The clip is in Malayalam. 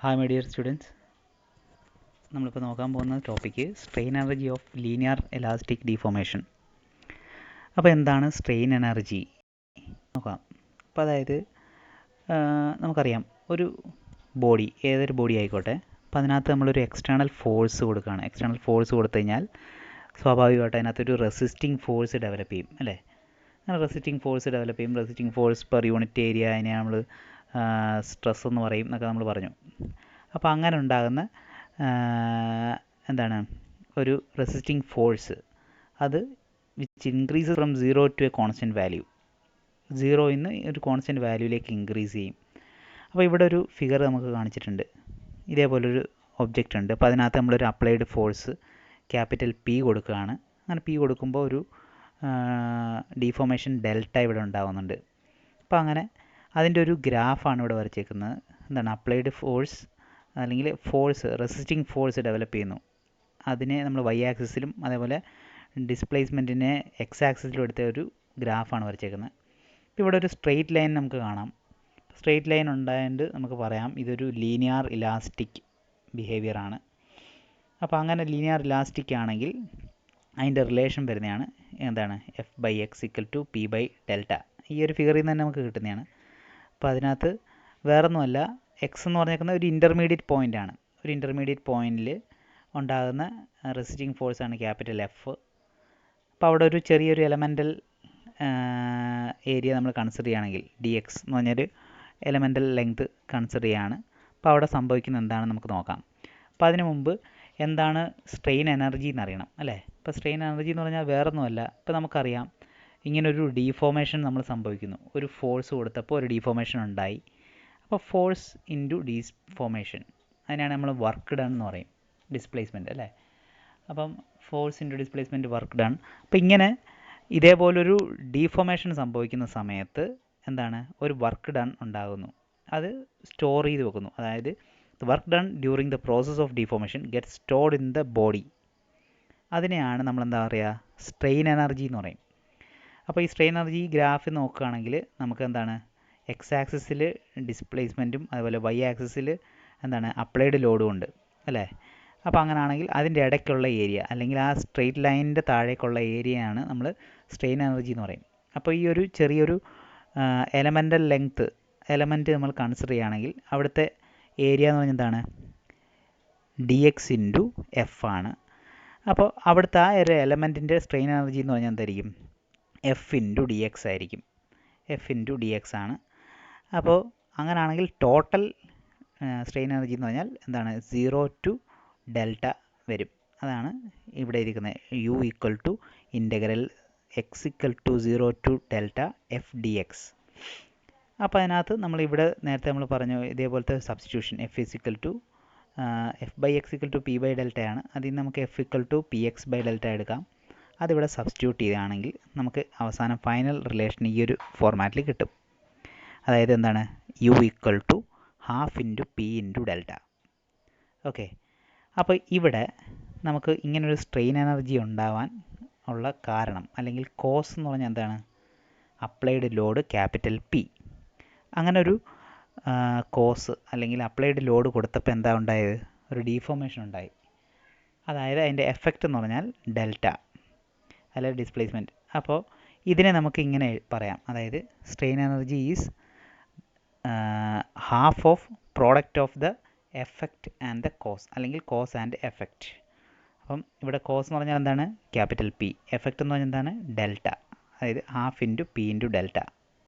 ഹായ് മൈ ഡിയർ സ്റ്റുഡൻസ്, നമ്മളിപ്പോൾ നോക്കാൻ പോകുന്ന topic strain energy of linear elastic deformation. അപ്പോൾ എന്താണ് സ്ട്രെയിൻ എനർജി നോക്കാം. അപ്പോൾ അതായത് നമുക്കറിയാം ഒരു ബോഡി, ഏതൊരു ബോഡി ആയിക്കോട്ടെ, അപ്പോൾ അതിനകത്ത് നമ്മളൊരു എക്സ്റ്റേണൽ ഫോഴ്സ് കൊടുക്കുകയാണ്. എക്സ്റ്റേണൽ ഫോഴ്സ് കൊടുത്തു കഴിഞ്ഞാൽ സ്വാഭാവികമായിട്ട് അതിനകത്തൊരു റെസിസ്റ്റിംഗ് ഫോഴ്സ് ഡെവലപ്പ് ചെയ്യും, അല്ലേ? അങ്ങനെ റെസിസ്റ്റിംഗ് ഫോഴ്സ് ഡെവലപ്പ് ചെയ്യും. Resisting force per unit area അതിനെ നമ്മൾ സ്ട്രെസ് എന്ന് പറയും എന്നൊക്കെ നമ്മൾ പറഞ്ഞു. അപ്പോൾ അങ്ങനെ ഉണ്ടാകുന്ന എന്താണ് ഒരു റെസിസ്റ്റിംഗ് ഫോഴ്സ്, അത് which increase from 0 to a constant value, 0 നിന്ന് ഒരു കോൺസ്റ്റൻറ്റ് വാല്യൂയിലേക്ക് ഇൻക്രീസ് ചെയ്യും. അപ്പോൾ ഇവിടെ ഒരു ഫിഗർ നമുക്ക് കാണിച്ചിട്ടുണ്ട്. ഇതേപോലൊരു ഒബ്ജക്റ്റ് ഉണ്ട്. അപ്പോൾ അതിനകത്ത് നമ്മളൊരു അപ്ലൈഡ് ഫോഴ്സ് ക്യാപിറ്റൽ പി കൊടുക്കുകയാണ്. അങ്ങനെ പി കൊടുക്കുമ്പോൾ ഒരു ഡീഫോർമേഷൻ ഡെൽറ്റ ഇവിടെ ഉണ്ടാകുന്നുണ്ട്. അപ്പോൾ അങ്ങനെ അതിൻ്റെ ഒരു ഗ്രാഫാണ് ഇവിടെ വരച്ചേക്കുന്നത്. എന്താണ് അപ്ലൈഡ് ഫോഴ്സ് അല്ലെങ്കിൽ ഫോഴ്സ്, റെസിസ്റ്റിംഗ് ഫോഴ്സ് ഡെവലപ്പ് ചെയ്യുന്നു. അതിനെ നമ്മൾ വൈ ആക്സിസിലും അതേപോലെ ഡിസ്പ്ലേസ്മെൻറ്റിനെ എക്സ് ആക്സിസിലും എടുത്ത ഒരു ഗ്രാഫാണ് വരച്ചേക്കുന്നത്. ഇവിടെ ഒരു സ്ട്രെയിറ്റ് ലൈൻ നമുക്ക് കാണാം. സ്ട്രെയിറ്റ് ലൈൻ ഉണ്ടായതുകൊണ്ട് നമുക്ക് പറയാം ഇതൊരു ലീനിയർ ഇലാസ്റ്റിക് ബിഹേവിയർ ആണ്. അപ്പോൾ അങ്ങനെ ലീനിയർ ഇലാസ്റ്റിക് ആണെങ്കിൽ അതിൻ്റെ റിലേഷൻ വരുന്നതാണ് എന്താണ് F/X=P/Δ. ഈ ഒരു ഫിഗറിൽ നിന്ന് തന്നെ നമുക്ക് കിട്ടുന്നതാണ്. അപ്പോൾ അതിനകത്ത് വേറൊന്നുമല്ല, എക്സ് എന്ന് പറഞ്ഞേക്കുന്ന ഒരു ഇൻ്റർമീഡിയറ്റ് പോയിൻ്റ് ആണ്. ഒരു ഇൻ്റർമീഡിയറ്റ് പോയിൻറ്റിൽ ഉണ്ടാകുന്ന റെസിസ്റ്റിംഗ് ഫോഴ്സാണ് ക്യാപിറ്റൽ എഫ്. അപ്പോൾ അവിടെ ഒരു ചെറിയൊരു എലമെൻ്റൽ ഏരിയ നമ്മൾ കൺസിഡർ ചെയ്യുകയാണെങ്കിൽ dx എന്ന് പറഞ്ഞൊരു എലമെൻ്റൽ ലെങ്ത് കൺസിഡർ ചെയ്യുകയാണ്. അപ്പോൾ അവിടെ സംഭവിക്കുന്നത് എന്താണെന്ന് നമുക്ക് നോക്കാം. അപ്പോൾ അതിന് മുമ്പ് എന്താണ് സ്ട്രെയിൻ എനർജി എന്നറിയണം, അല്ലേ? ഇപ്പോൾ സ്ട്രെയിൻ എനർജി എന്ന് പറഞ്ഞാൽ വേറൊന്നുമല്ല. ഇപ്പോൾ നമുക്കറിയാം ഇങ്ങനൊരു ഡീഫോർമേഷൻ നമ്മൾ സംഭവിക്കുന്നു. ഒരു ഫോഴ്സ് കൊടുത്തപ്പോൾ ഒരു ഡീഫോർമേഷൻ ഉണ്ടായി. അപ്പോൾ ഫോഴ്സ് ഇൻറ്റു ഡീഫോർമേഷൻ, അതിനാണ് നമ്മൾ വർക്ക് ഡൺ എന്ന് പറയും, ഡിസ്പ്ലേസ്മെൻറ്റ്, അല്ലേ? അപ്പം force into displacement work done. അപ്പോൾ ഇങ്ങനെ ഇതേപോലൊരു ഡീഫോർമേഷൻ സംഭവിക്കുന്ന സമയത്ത് എന്താണ് ഒരു വർക്ക് ഡൺ ഉണ്ടാകുന്നു. അത് സ്റ്റോർ ചെയ്ത് വെക്കുന്നു. അതായത് the work done during the process of deformation gets stored in the body. അതിനെയാണ് നമ്മൾ എന്താ പറയുക, സ്ട്രെയിൻ എനർജി എന്ന് പറയും. അപ്പോൾ ഈ സ്ട്രെയിൻ എനർജി ഗ്രാഫ് നോക്കുകയാണെങ്കിൽ നമുക്ക് എന്താണ് എക്സ് ആക്സിസിൽ ഡിസ്പ്ലേസ്മെൻറ്റും അതുപോലെ വൈ ആക്സിസിൽ എന്താണ് അപ്ലൈഡ് ലോഡും ഉണ്ട്, അല്ലേ? അപ്പോൾ അങ്ങനെയാണെങ്കിൽ അതിൻ്റെ ഇടയ്ക്കുള്ള ഏരിയ അല്ലെങ്കിൽ ആ സ്ട്രെയിറ്റ് ലൈനിൻ്റെ താഴേക്കുള്ള ഏരിയയാണ് നമ്മൾ സ്ട്രെയിൻ എനർജി എന്ന് പറയും. അപ്പോൾ ഈ ഒരു ചെറിയൊരു എലമെൻ്റൽ ലെങ്ത്ത് എലമെൻറ്റ് നമ്മൾ കൺസിഡർ ചെയ്യുകയാണെങ്കിൽ അവിടുത്തെ ഏരിയ എന്ന് പറഞ്ഞാൽ എന്താണ് dx ഇൻറ്റു എഫ് ആണ്. അപ്പോൾ അവിടുത്തെ ആ ഒരു എലമെൻറ്റിൻ്റെ സ്ട്രെയിൻ എനർജി എന്ന് പറഞ്ഞാൽ എന്തായിരിക്കും, എഫ് ഇൻറ്റു ഡി എക്സ് ആയിരിക്കും. എഫ് ഇൻറ്റു ഡി എക്സ് ആണ്. അപ്പോൾ അങ്ങനെയാണെങ്കിൽ ടോട്ടൽ സ്ട്രെയിൻ എനർജി എന്ന് പറഞ്ഞാൽ എന്താണ് 0 to ഡെൽറ്റ വരും. അതാണ് ഇവിടെ ഇരിക്കുന്നത് U=(x=0 to delta F D X). അപ്പോൾ അതിനകത്ത് നമ്മളിവിടെ നേരത്തെ നമ്മൾ പറഞ്ഞു ഇതേപോലത്തെ സബ്സ്റ്റിറ്റ്യൂഷൻ F/X=P/Δ ആണ്. അതിൽ നിന്ന് നമുക്ക് F=Px/Δ എടുക്കാം. അതിവിടെ സബ്സ്റ്റിറ്റ്യൂട്ട് ചെയ്യുകയാണെങ്കിൽ നമുക്ക് അവസാനം ഫൈനൽ റിലേഷൻ ഈ ഒരു ഫോർമാറ്റിൽ കിട്ടും. അതായത് എന്താണ് U=12 P × ഡെൽറ്റ. ഓക്കെ. അപ്പോൾ ഇവിടെ നമുക്ക് ഇങ്ങനൊരു സ്ട്രെയിൻ എനർജി ഉണ്ടാവാൻ ഉള്ള കാരണം അല്ലെങ്കിൽ കോസ് എന്ന് പറഞ്ഞാൽ എന്താണ്, അപ്ലൈഡ് ലോഡ് ക്യാപിറ്റൽ പി. അങ്ങനെ ഒരു കോസ് അല്ലെങ്കിൽ അപ്ലൈഡ് ലോഡ് കൊടുത്തപ്പോൾ എന്താ ഉണ്ടായത്, ഒരു ഡീഫോർമേഷൻ ഉണ്ടായി. അതായത് അതിൻ്റെ എഫക്റ്റ് എന്ന് പറഞ്ഞാൽ ഡെൽറ്റ അല്ലെങ്കിൽ ഡിസ്പ്ലേസ്മെൻറ്റ്. അപ്പോൾ ഇതിനെ നമുക്ക് ഇങ്ങനെ പറയാം, അതായത് strain energy is half of product of the effect and the cause അല്ലെങ്കിൽ കോസ് ആൻഡ് എഫക്റ്റ്. അപ്പം ഇവിടെ കോസ് എന്ന് പറഞ്ഞാൽ എന്താണ് ക്യാപിറ്റൽ പി, എഫക്റ്റ് എന്ന് പറഞ്ഞാൽ എന്താണ് ഡെൽറ്റ, അതായത് ½ × P × ഡെൽറ്റ.